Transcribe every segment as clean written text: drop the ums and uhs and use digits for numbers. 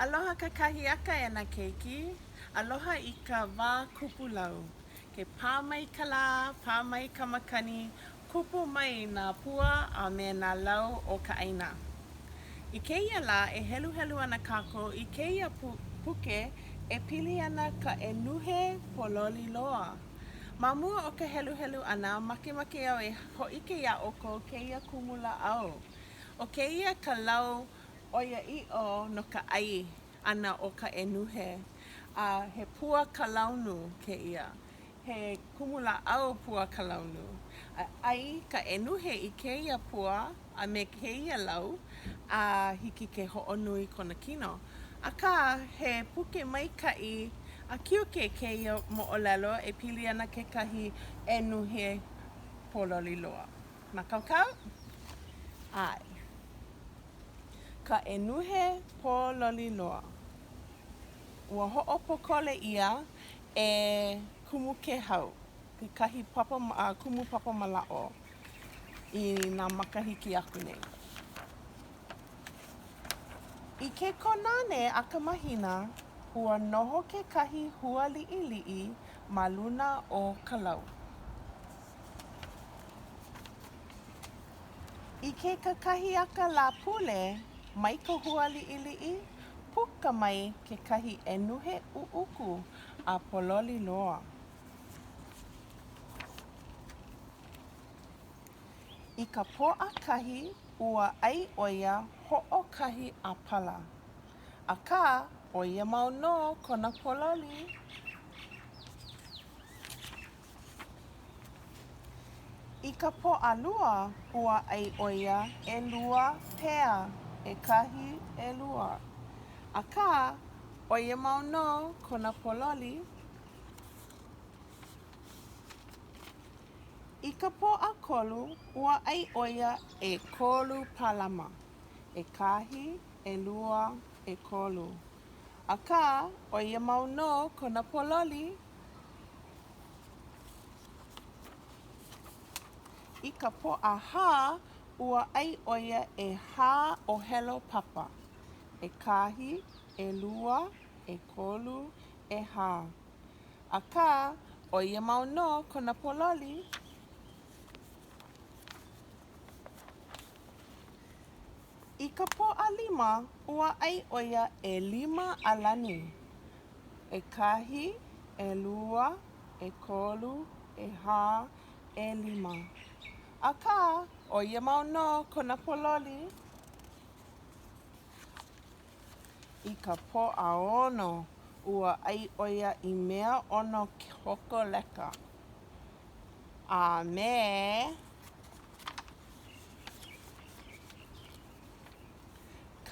Aloha kekahi aka e nā keiki. Aloha I ka wā kupu lau. Ke pā mai ka lā, pā mai ka makani, kupu mai nā pua a me nā lau o ka ʻaina. I kēia lā e heluhelu ana kākou I kēia puke e pili ana ka ʻenuhe Pōloli Loa. Ma mua o ka heluhelu ana, makemake au e hoʻike ia ʻoko kēia kumu laʻau. O kēia ka lau ʻoiaʻiʻo no ka ʻai ana o ka ʻenuhe. He pua ka launu kēia. He kumu laʻau pua ka launu. Ai ka ʻenuhe I kēia pua a me kēia lau a hiki ke hoʻonui kona kino. Akā he puke maikaʻi a kiuke kēia moʻolelo e pili ana kekahi ʻenuhe Pōloli Loa. Na kākou? Ai. Ka ʻenuhe Pōloli Loa. Ua hoʻopokole ia e kumu ke hau. Kekahi kumu papa malaʻo I nā makahiki aku nei. I ke konane akamahina, ua noho kekahi hua liʻiliʻi ma luna o ka lau. I ke kekahi aka lā pule mai ka hua liʻiliʻi, puka mai kekahi ʻenuhe ʻuʻuku a Pōloli Loa. I ka pōʻakahi ua ʻai ʻoia hoʻokahi ʻapala. Akā ʻoia mau no kona pōloli. I ka pōʻalua ua ʻai ʻoia ʻelua pea, ʻekahi ʻelua. Akā ʻoia mau no kona pōloli. I ka pōʻakolu ua ʻai ʻoia ʻekolu palama, ʻekahi, ʻelua, ʻekolu. Akā ʻoia mau no kona pōloli. I ka pōʻahā ua ʻai ʻoia ʻehā ʻōlelo papa, ʻekahi, ʻelua, ʻekolu, ʻehā. Akā ʻoia mau no kona pōloli. I ka pōʻalima ua ʻai ʻoia ʻelima alani, ʻekahi, ʻelua, ʻekolu, ʻehā, ʻelima. Akā ʻoia mau no kona pōloli. I ka pōʻaono ua ʻai ʻoia I mea ʻono hokoleka. A me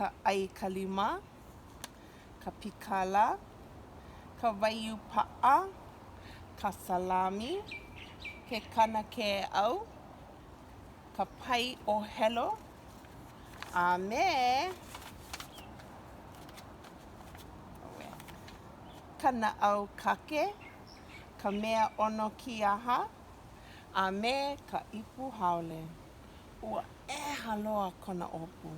ka ʻaikalima, ka pikala, ka waiū paʻa, ka salami, ke kanakēʻau, ka pai ʻōlelo, a me ka naʻau kake, ka mea ʻono kiaha, a me ka ipu haole. Ua ʻeha loa kona opu.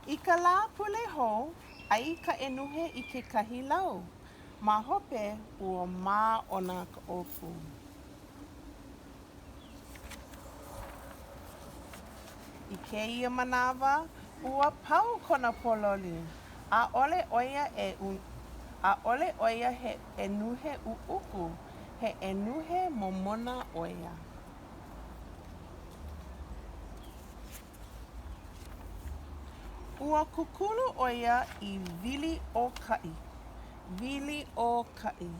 I ka lā pule hou, ʻai ka ʻenuhe I kekahi lau. Ma hope ua māʻona ka opu. I kēia manawa, ua pau kona pōloli. ʻAʻole ʻoia he ʻenuhe ʻuʻuku, he ʻenuhe momona ʻoia. Ua kukulu ʻoia I wili ʻōkaʻi. Wili ʻōkaʻi.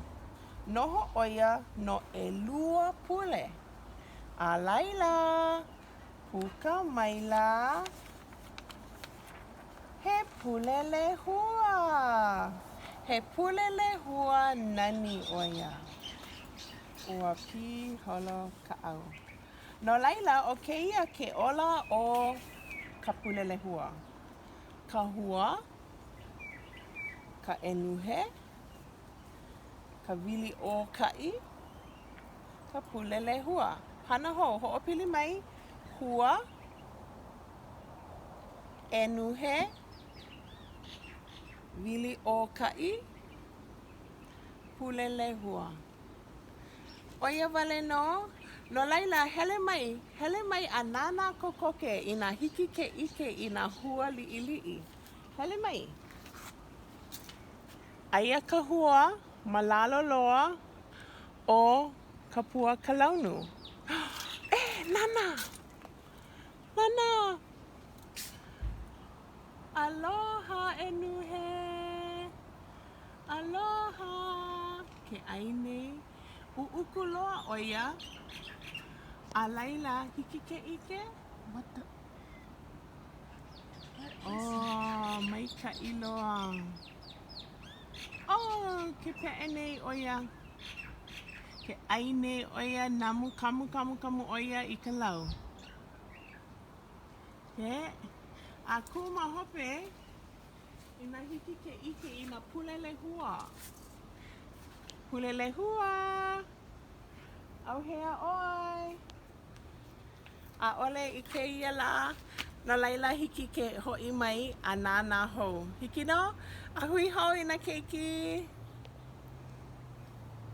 Noho ʻoia no ʻelua pule. A laila, puka maila. He pulelehua. He pulelehua nani ʻoia. Ua pīholo kaʻau. No laila o kēia ke ola o ka pulelehua. Ka hua, ka ʻenuhe, ka wili ʻōkaʻi, ka pulelehua. Hana hou, hoʻopili mai, hua, ʻEnuhe, wili ʻōkaʻi, pulelehua. Oia wale no laila hele mai a nānā kokoke i nā hiki ke ʻike i nā hua liʻiliʻi. Hele mai. Aia ka hua malalo loa o ka pua kalaunu. Nānā! Nānā! Aloha ʻEnuhe! Aloha! Ke ʻai nei. ʻUʻuku loa ʻoia. A laila hiki ke ʻike? What the? Oh, maikaʻi loa. Oh, ke peʻe nei ʻoia. Ke ʻai nei ʻoia namu kamu ʻoia i ka lau. A ku mahope i nā hiki ke ʻike i nā pulelehua. Pulelehua! Auhea ʻoe! ʻAʻole i kēia la, no laila hiki ke hoʻi mai a nānā hou. Hiki no? A hui hou i nā keiki!